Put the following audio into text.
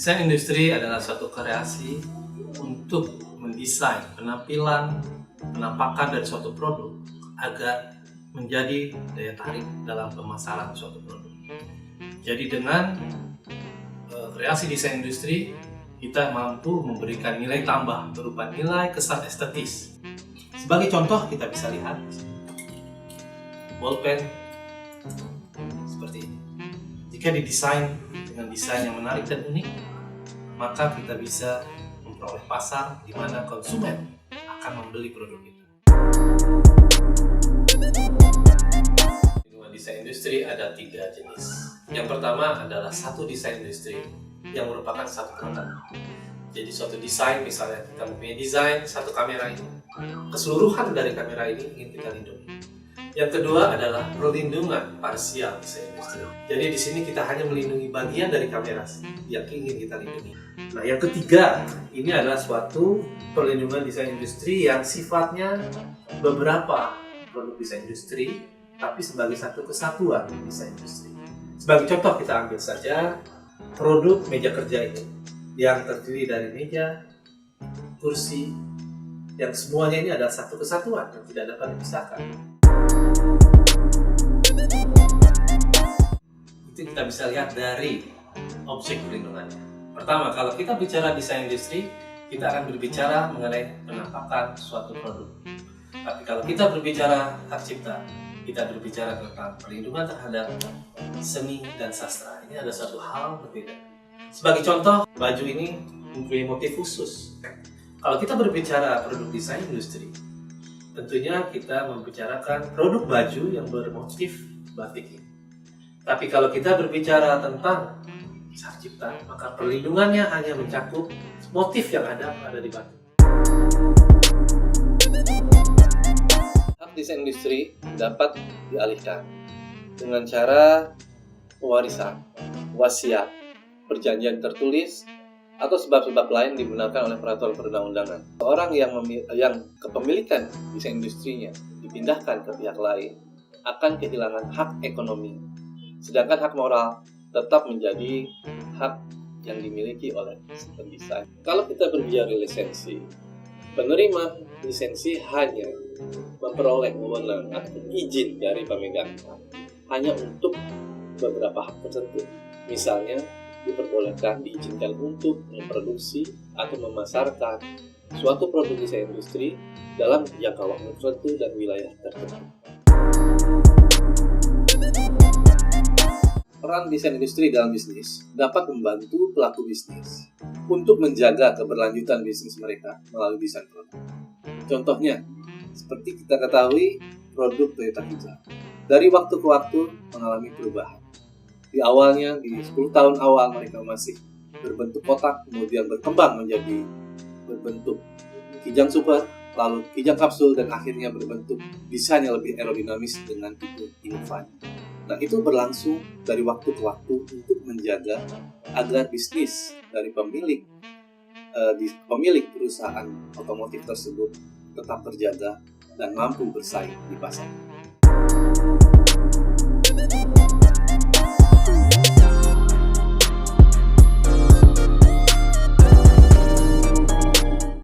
Desain industri adalah suatu kreasi untuk mendesain penampilan, penampakan dari suatu produk agar menjadi daya tarik dalam pemasaran suatu produk. Jadi dengan kreasi desain industri, kita mampu memberikan nilai tambah berupa nilai kesan estetis. Sebagai contoh, kita bisa lihat bolpen seperti ini. Jika didesain dengan desain yang menarik dan unik, maka kita bisa memperoleh pasar di mana konsumen akan membeli produk itu. Desain industri ada 3 jenis. Yang pertama adalah satu desain industri yang merupakan satu produk. Jadi suatu desain, misalnya kita mempunyai desain satu kamera ini, keseluruhan dari kamera ini ingin kita lindungi. Yang kedua adalah perlindungan parsial desain industri. Jadi di sini kita hanya melindungi bagian dari kamera yang ingin kita lindungi. Nah, yang ketiga, ini adalah suatu perlindungan desain industri yang sifatnya beberapa produk desain industri tapi sebagai satu kesatuan desain industri. Sebagai contoh, kita ambil saja produk meja kerja ini yang terdiri dari meja, kursi, yang semuanya ini adalah satu kesatuan yang tidak dapat dipisahkan. Itu kita bisa lihat dari objek perlindungannya. Pertama, kalau kita bicara desain industri, kita akan berbicara mengenai penampakan suatu produk. Tapi kalau kita berbicara hak cipta, kita berbicara tentang perlindungan terhadap seni dan sastra. Ini ada suatu hal berbeda. Sebagai contoh, baju ini mempunyai motif khusus. Kalau kita berbicara produk desain industri, tentunya kita membicarakan produk baju yang bermotif batik ini. Tapi kalau kita berbicara tentang hak cipta, maka perlindungannya hanya mencakup motif yang ada di batik. Desain industri dapat dialihkan dengan cara pewarisan, wasiat, perjanjian tertulis, atau sebab-sebab lain dibenarkan oleh peraturan perundang-undangan. Orang yang kepemilikan desain industrinya dipindahkan ke pihak lain akan kehilangan hak ekonomi, sedangkan hak moral tetap menjadi hak yang dimiliki oleh pendesain. Kalau kita berbicara lisensi, penerima lisensi hanya memperoleh wewenang atau izin dari pemegang hanya untuk beberapa hak tertentu. Misalnya, diizinkan untuk memproduksi atau memasarkan suatu produk desain industri dalam jangka waktu tertentu dan wilayah tertentu. Peran desain industri dalam bisnis dapat membantu pelaku bisnis untuk menjaga keberlanjutan bisnis mereka melalui desain produk. Contohnya, seperti kita ketahui, produk Toyota Kijang dari waktu ke waktu mengalami perubahan. Di awalnya, di 10 tahun awal mereka masih berbentuk kotak, kemudian berkembang menjadi berbentuk Kijang Super, lalu Kijang Kapsul, dan akhirnya berbentuk desain yang lebih aerodinamis dengan tipe Innova. Nah, itu berlangsung dari waktu ke waktu untuk menjaga agar bisnis dari pemilik perusahaan otomotif tersebut tetap terjaga dan mampu bersaing di pasar.